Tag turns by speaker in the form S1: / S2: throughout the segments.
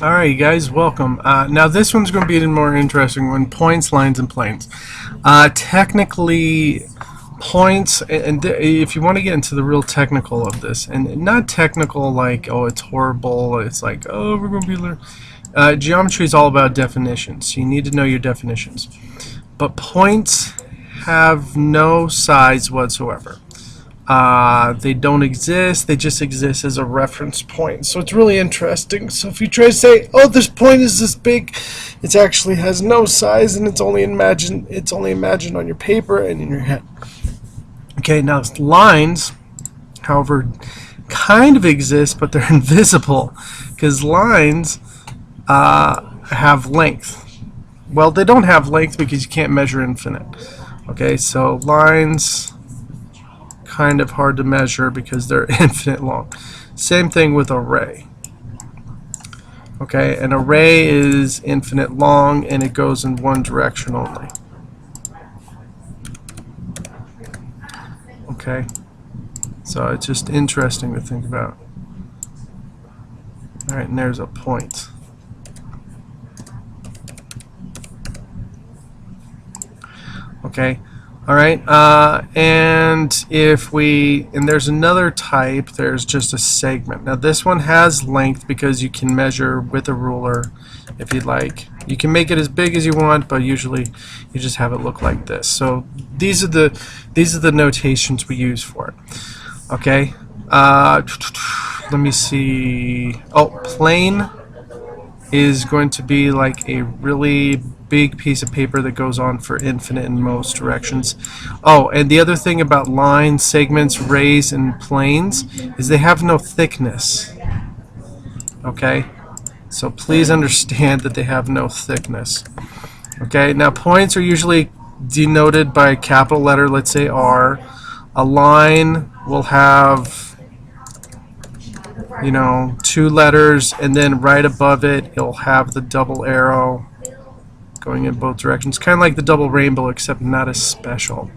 S1: Alright, you guys, welcome. Now this one's going to be a more interesting one, points, lines, and planes. Technically, points, and if you want to get into the real technical of this, and not technical like, oh, it's horrible, it's like, oh, we're going to be learning. Geometry is all about definitions. You need to know your definitions. But points have no size whatsoever. They don't exist, they just exist as a reference point. So it's really interesting. So if you try to say, oh, this point is this big, it actually has no size and it's only imagined on your paper and in your head. Okay, now lines, however, kind of exist, but they're invisible because lines have length. Well, they don't have length because you can't measure infinite. Okay, so lines kind of hard to measure because they're infinite long. Same thing with array. Okay, an array is infinite long and it goes in one direction only. Okay, so it's just interesting to think about. Alright, and there's a point. Okay. Alright, and there's another type, there's just a segment. Now this one has length because you can measure with a ruler if you'd like. You can make it as big as you want, but usually you just have it look like this. So these are the notations we use for it. Okay, let me see. Oh, plane is going to be like a really big piece of paper that goes on for infinite in most directions. Oh, and the other thing about lines, segments, rays, and planes is they have no thickness. Okay? So please understand that they have no thickness. Okay? Now points are usually denoted by a capital letter, let's say R. A line will have, you know, 2 letters, and then right above it it'll have the double arrow going in both directions, kind of like the double rainbow, except not as special.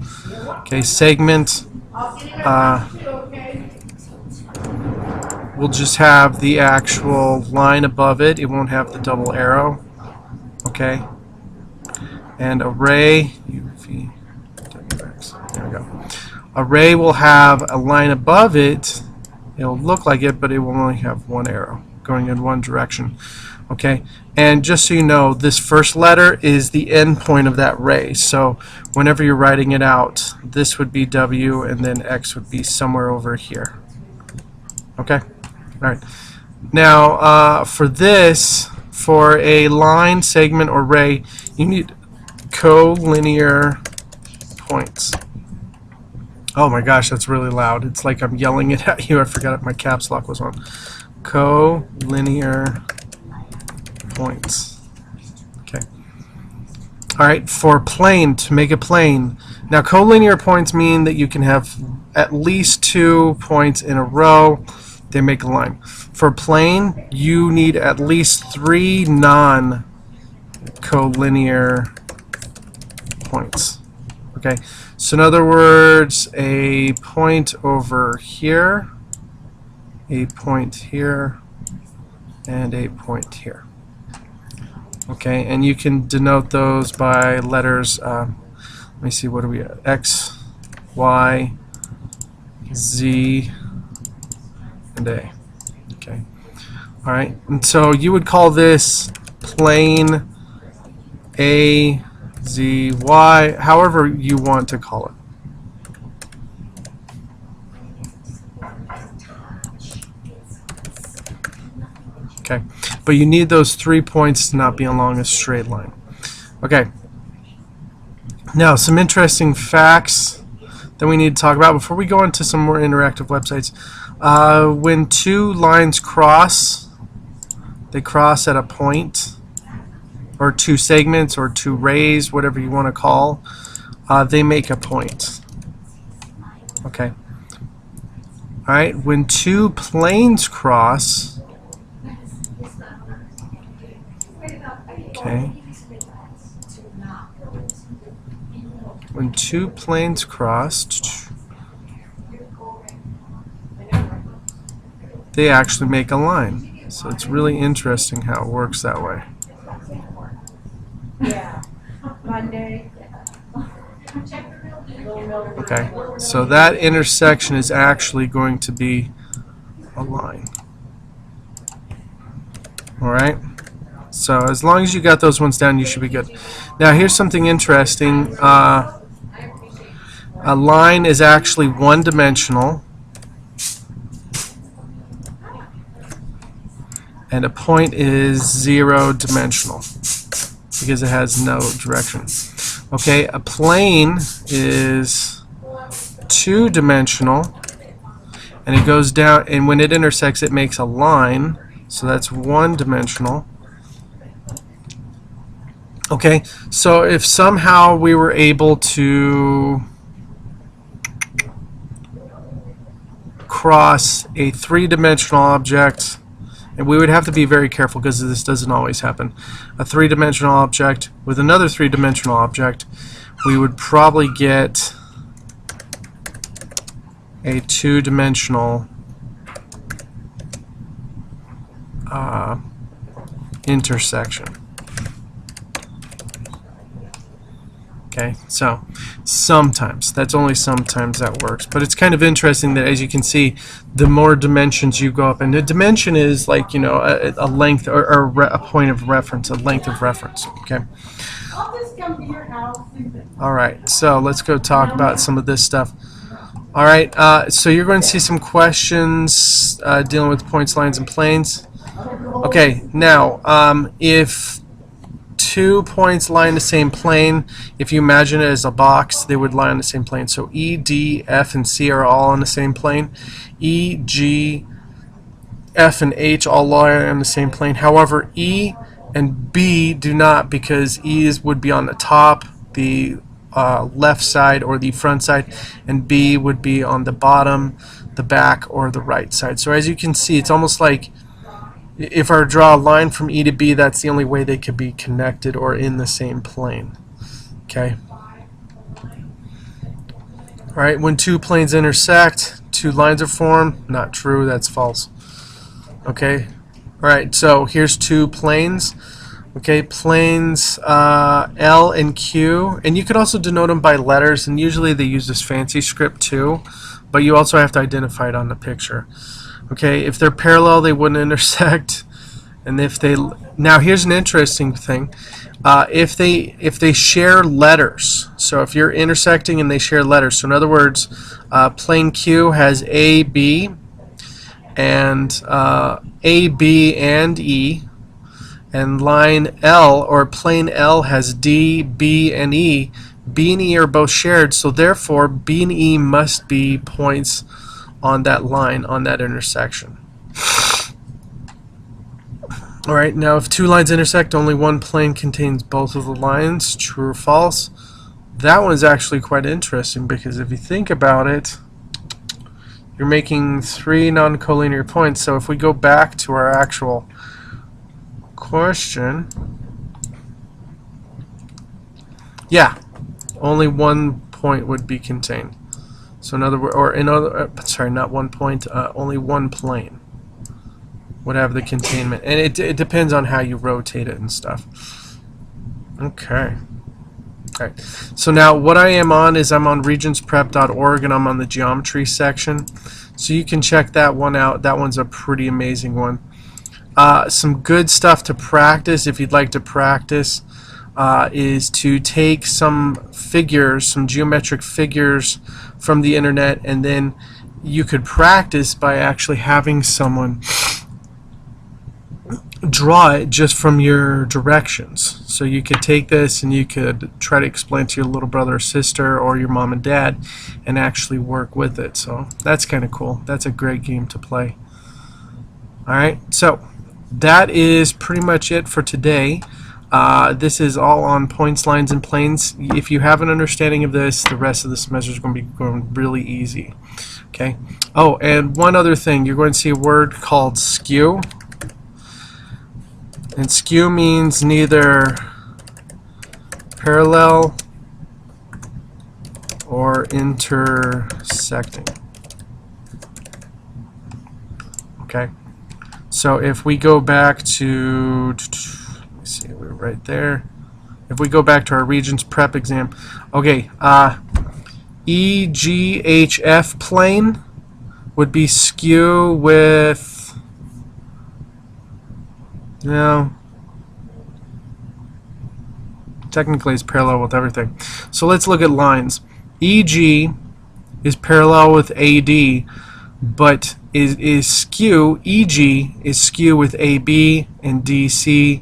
S1: Okay, segment will just have the actual line above it. It won't have the double arrow. Okay, and array, there we go. Array will have a line above it. It'll look like it, but it will only have one arrow going in one direction. Okay, and just so you know, this first letter is the end point of that ray. So whenever you're writing it out, this would be W, and then X would be somewhere over here. Okay, all right. Now for a line, segment, or ray, you need collinear points. Oh my gosh, that's really loud. It's like I'm yelling it at you. I forgot if my caps lock was on. Collinear points. Okay. Alright, for plane, to make a plane. Now collinear points mean that you can have at least 2 points in a row. They make a line. For plane, you need at least 3 non-collinear points. Okay, so in other words, a point over here, a point here, and a point here. Okay, and you can denote those by letters. Let me see, what do we have? X, Y, Z, and A. Okay, all right, and so you would call this plane A, Z, Y, however you want to call it. Okay, but you need those 3 points to not be along a straight line. Okay, now some interesting facts that we need to talk about before we go into some more interactive websites. When 2 lines cross, they cross at a point, or 2 segments, or 2 rays, whatever you want to call, they make a point. Okay. Alright, when 2 planes cross, okay, when 2 planes cross, they actually make a line. So it's really interesting how it works that way.
S2: Yeah. Monday.
S1: Okay, so that intersection is actually going to be a line. Alright? So as long as you got those ones down, you should be good. Now here's something interesting. A line is actually one-dimensional, and a point is zero-dimensional because it has no direction. Okay, a plane is two-dimensional, and it goes down, and when it intersects it makes a line, so that's one-dimensional. Okay, so if somehow we were able to cross a three-dimensional object, and we would have to be very careful because this doesn't always happen, a three-dimensional object with another three-dimensional object, we would probably get a two-dimensional intersection. Okay, so sometimes, that's only sometimes that works, but it's kind of interesting that, as you can see, the more dimensions you go up, and the dimension is like, you know, a length or a point of reference, a length of reference. Okay.
S2: I'll just come to your house.
S1: All right, so let's go talk about some of this stuff. All right, so you're going to see some questions dealing with points, lines, and planes. Okay, now if 2 points lie in the same plane, if you imagine it as a box, they would lie on the same plane. So E, D, F, and C are all on the same plane. E, G, F, and H all lie on the same plane. However, E and B do not, because E would be on the top, the left side or the front side, and B would be on the bottom, the back, or the right side. So as you can see, it's almost like if I draw a line from E to B, that's the only way they could be connected or in the same plane. Okay. Alright, when two planes intersect, two lines are formed. Not true, that's false. Okay. Alright, so here's two planes. Okay, planes L and Q, and you could also denote them by letters, and usually they use this fancy script too, but you also have to identify it on the picture. Okay, if they're parallel, they wouldn't intersect, and if they, now here's an interesting thing, if they share letters, so if you're intersecting and they share letters, so in other words, plane Q has A, B, and A, B, and E, and line L, or plane L, has D, B, and E. B and E are both shared, so therefore B and E must be points on that line, on that intersection. Alright, now if two lines intersect, only one plane contains both of the lines. True or false? That one's actually quite interesting, because if you think about it, you're making three non-collinear points. So if we go back to our actual question, yeah, only one point would be contained. So in other words, or in other, sorry, not one point, only one plane would have the containment, and it depends on how you rotate it and stuff. Okay. All right. So now what I am on is I'm on regentsprep.org, and I'm on the geometry section. So you can check that one out. That one's a pretty amazing one. Some good stuff to practice, if you'd like to practice, is to take some figures, some geometric figures from the internet, and then you could practice by actually having someone draw it just from your directions. So you could take this and you could try to explain to your little brother or sister or your mom and dad and actually work with it. So that's kind of cool. That's a great game to play. Alright, so that is pretty much it for today. This is all on points, lines, and planes. If you have an understanding of this, the rest of the semester is going to be going really easy. Okay. Oh, and one other thing. You're going to see a word called skew. And skew means neither parallel or intersecting. Okay. So if we go back to, let's see, we're right there. If we go back to our Regents Prep exam, okay, EGHF plane would be skew with, no, technically it's parallel with everything. So let's look at lines. EG is parallel with AD, but is skew, EG is skew with AB and DC,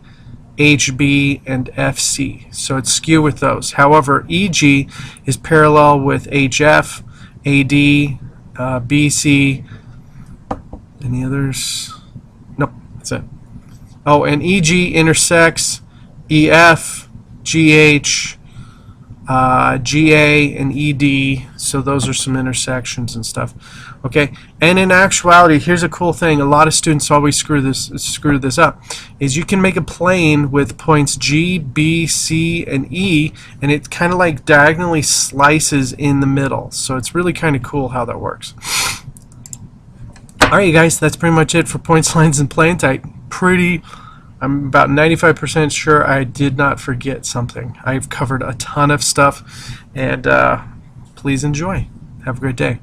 S1: HB and FC. So it's skew with those. However, EG is parallel with HF, AD, BC, any others? Nope, that's it. Oh, and EG intersects EF, GH, GA, and ED, so those are some intersections and stuff. Okay, and in actuality, here's a cool thing. A lot of students always screw this up. Is you can make a plane with points G, B, C, and E, and it kind of like diagonally slices in the middle. So it's really kind of cool how that works. All right, you guys, that's pretty much it for points, lines, and planes. I'm about 95% sure I did not forget something. I've covered a ton of stuff, and please enjoy. Have a great day.